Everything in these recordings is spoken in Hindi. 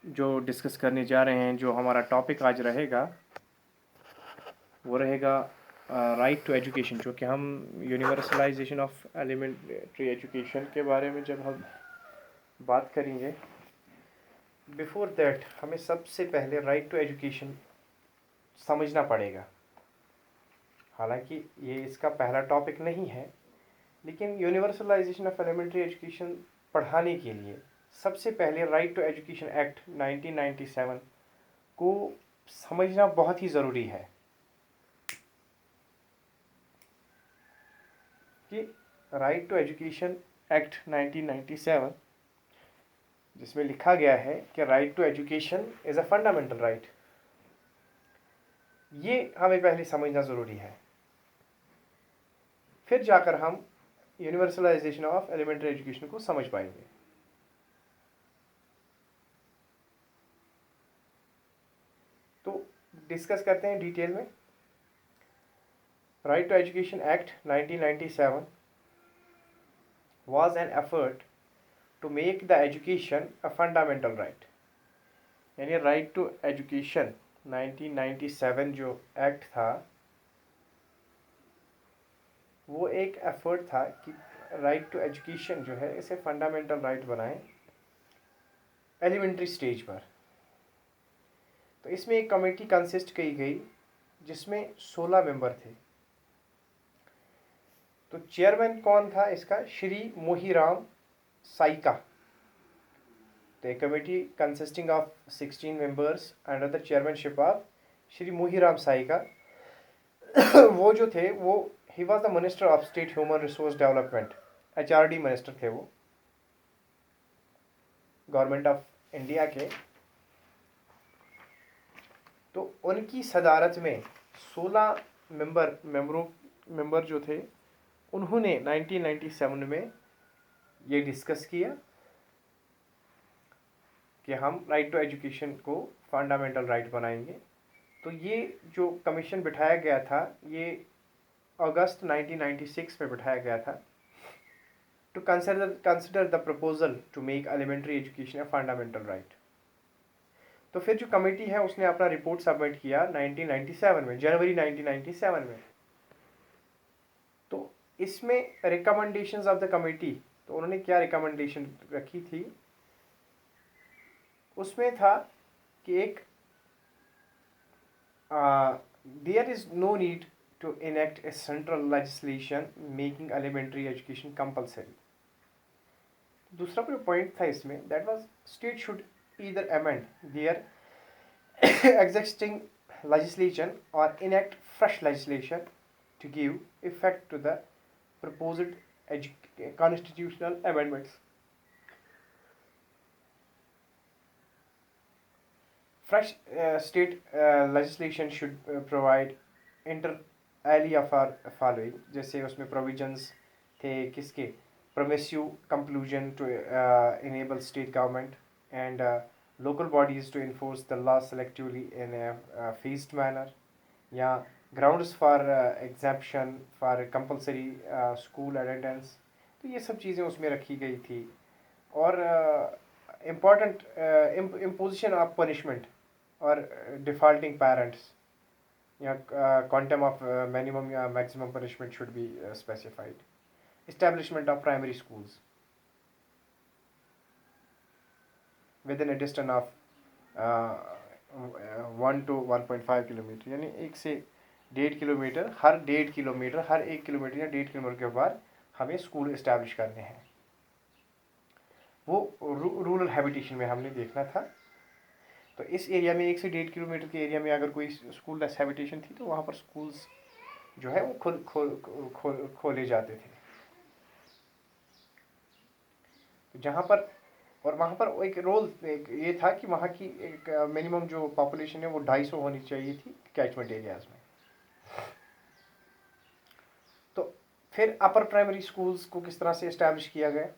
जो डिस्कस करने जा रहे हैं, जो हमारा टॉपिक आज रहेगा वो रहेगा राइट टू एजुकेशन, जो कि हम यूनिवर्सलाइजेशन ऑफ एलिमेंट्री एजुकेशन के बारे में जब हम बात करेंगे। बिफोर दैट हमें सबसे पहले राइट टू एजुकेशन समझना पड़ेगा। हालांकि ये इसका पहला टॉपिक नहीं है, लेकिन यूनिवर्सलाइजेशन ऑफ एलिमेंट्री एजुकेशन पढ़ाने के लिए सबसे पहले राइट टू एजुकेशन एक्ट 1997 को समझना बहुत ही ज़रूरी है कि राइट टू एजुकेशन एक्ट 1997 जिसमें लिखा गया है कि right to education is a fundamental right, ये हमें पहले समझना ज़रूरी है। फिर जाकर हम यूनिवर्सलाइजेशन ऑफ एलिमेंट्री एजुकेशन को समझ पाएंगे। तो डिस्कस करते हैं डिटेल में। Right to education act 1997 was an effort to make the education a fundamental right। यानी राइट टू एजुकेशन 1997 जो एक्ट था वो एक एफर्ट था कि राइट टू एजुकेशन जो है इसे फंडामेंटल राइट बनाएं एलिमेंट्री स्टेज पर। तो इसमें एक कमेटी कंसिस्ट की गई जिसमें 16 मेंबर थे। तो चेयरमैन कौन था इसका? श्री मोहीराम साइका। तो एक committee consisting of 16 members under the chairmanship of Shri Mohiram Saikia. वो जो थे वो ही was the minister of state human resource development, HRD minister थे वो गवर्नमेंट ऑफ इंडिया के। तो उनकी सदारत में 16 मेंबर जो थे उन्होंने 1997 में ये डिस्कस किया कि हम राइट टू एजुकेशन को फंडामेंटल राइट बनाएंगे। तो ये जो कमीशन बिठाया गया था ये अगस्त 1996 में बिठाया गया था to consider the proposal to make elementary education a fundamental right. तो फिर जो कमेटी है उसने अपना रिपोर्ट सबमिट किया 1997 में, जनवरी 1997 में। तो इसमें रिकमेंडेशंस ऑफ द कमेटी, तो उन्होंने क्या रिकमेंडेशन रखी थी उसमें था कि एक there is no need to enact a central legislation making elementary education compulsory। दूसरा जो पॉइंट था इसमें that was state should either amend their existing legislation or enact fresh legislation to give effect to the proposed constitutional amendments। Fresh state legislation should provide inter alia for following, जैसे उसमें provisions थे किसके? Permissive conclusion to enable state government and local bodies to enforce the law selectively in a phased manner, या grounds for exemption for compulsory school attendance। तो ये सब चीज़ें उसमें रखी गई थी। और इम्पॉर्टेंट imposition of punishment और defaulting parents या quantum of minimum या maximum punishment should be specified। Establishment of primary schools within a distance of 1 to 1.5 kilometre, यानी 1 से 1.5 किलोमीटर, हर 1.5 किलोमीटर, हर 1 किलोमीटर या 1.5 किलोमीटर के बाद हमें स्कूल इस्टेब्लिश करने हैं। वो रूरल हैबिटेशन में हमने देखना था। तो इस एरिया में 1 से 1.5 किलोमीटर के एरिया में अगर कोई स्कूल हैबिटेशन थी तो वहाँ पर स्कूल्स जो है वो खोले जाते थे। तो जहाँ पर और वहाँ पर एक रोल ये था कि वहाँ की एक मिनिमम जो पॉपुलेशन है वो 250 होनी चाहिए थी कैचमेंट एरियाज में। तो फिर अपर प्राइमरी स्कूल्स को किस तरह से इस्टेब्लिश किया गया,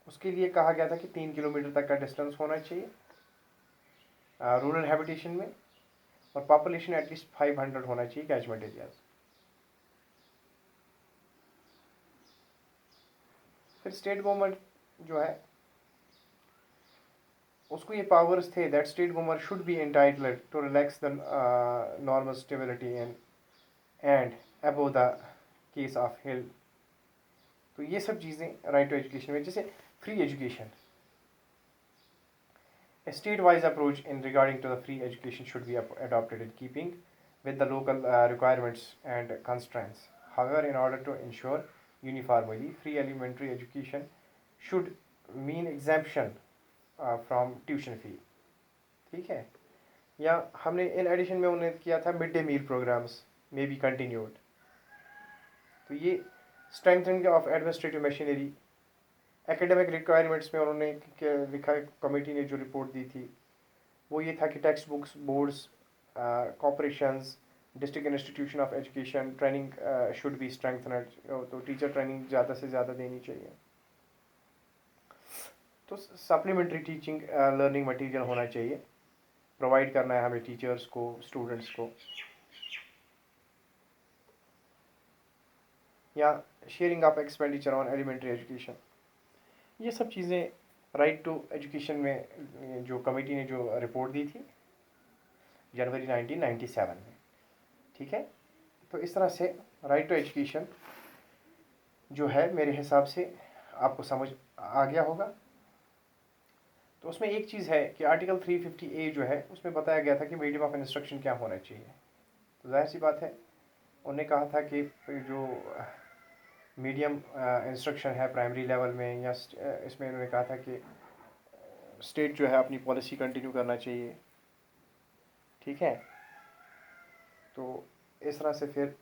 उसके लिए कहा गया था कि 3 किलोमीटर तक का डिस्टेंस होना चाहिए रूरल हैबिटेशन में, और पॉपुलेशन एटलीस्ट 500 होना चाहिए कैचमेंट एरियाज। फिर स्टेट गवर्नमेंट जो है उसको ये पावर्स थे that state government should be entitled to relax the normal stability and above the case of hill. तो ये सब चीज़ें राइट टू एजुकेशन में, जैसे free education, a state-wise approach in regarding to the free education should be adopted in keeping with the local requirements and constraints. However, in order to ensure uniformity, free elementary education should mean exemption from tuition fee। ठीक है, या हमने इन एडिशन में उन्हें किया था मिड डे मील प्रोग्राम्स में बी कंटिन्यूड। तो ये strengthening of administrative machinery, academic requirements में उन्होंने लिखा, कमेटी ने जो रिपोर्ट दी थी वो ये था कि textbooks, boards, corporations, district institution of education training should be strengthened. तो टीचर ट्रेनिंग ज़्यादा से ज़्यादा देनी चाहिए। तो सप्लीमेंट्री टीचिंग लर्निंग मटेरियल होना चाहिए, प्रोवाइड करना है हमें टीचर्स को, स्टूडेंट्स को। या sharing of expenditure on elementary education, ये सब चीज़ें राइट टू एजुकेशन में जो कमेटी ने जो रिपोर्ट दी थी जनवरी 1997 में। ठीक है, तो इस तरह से राइट टू एजुकेशन जो है मेरे हिसाब से आपको समझ आ गया होगा। तो उसमें एक चीज़ है कि आर्टिकल 350A जो है उसमें बताया गया था कि मीडियम ऑफ इंस्ट्रक्शन क्या होना चाहिए। तो जाहिर सी बात है, उन्होंने कहा था कि जो मीडियम इंस्ट्रक्शन है प्राइमरी लेवल में, या इसमें उन्होंने कहा था कि स्टेट जो है अपनी पॉलिसी कंटिन्यू करना चाहिए। ठीक है, तो इस तरह से फिर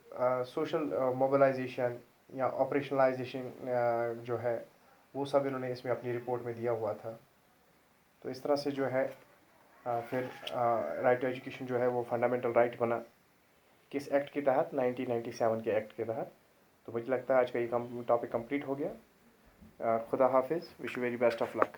सोशल मोबिलाइजेशन या ऑपरेशनलाइजेशन जो है वो सब इन्होंने इसमें अपनी रिपोर्ट में दिया हुआ था। तो इस तरह से जो है फिर राइट टू एजुकेशन जो है वो फंडामेंटल राइट बना, किस एक्ट के तहत, 1997 के एक्ट के तहत। तो मुझे लगता है आज का ये टॉपिक कंप्लीट हो गया। खुदा हाफिज़, wish you very best of luck.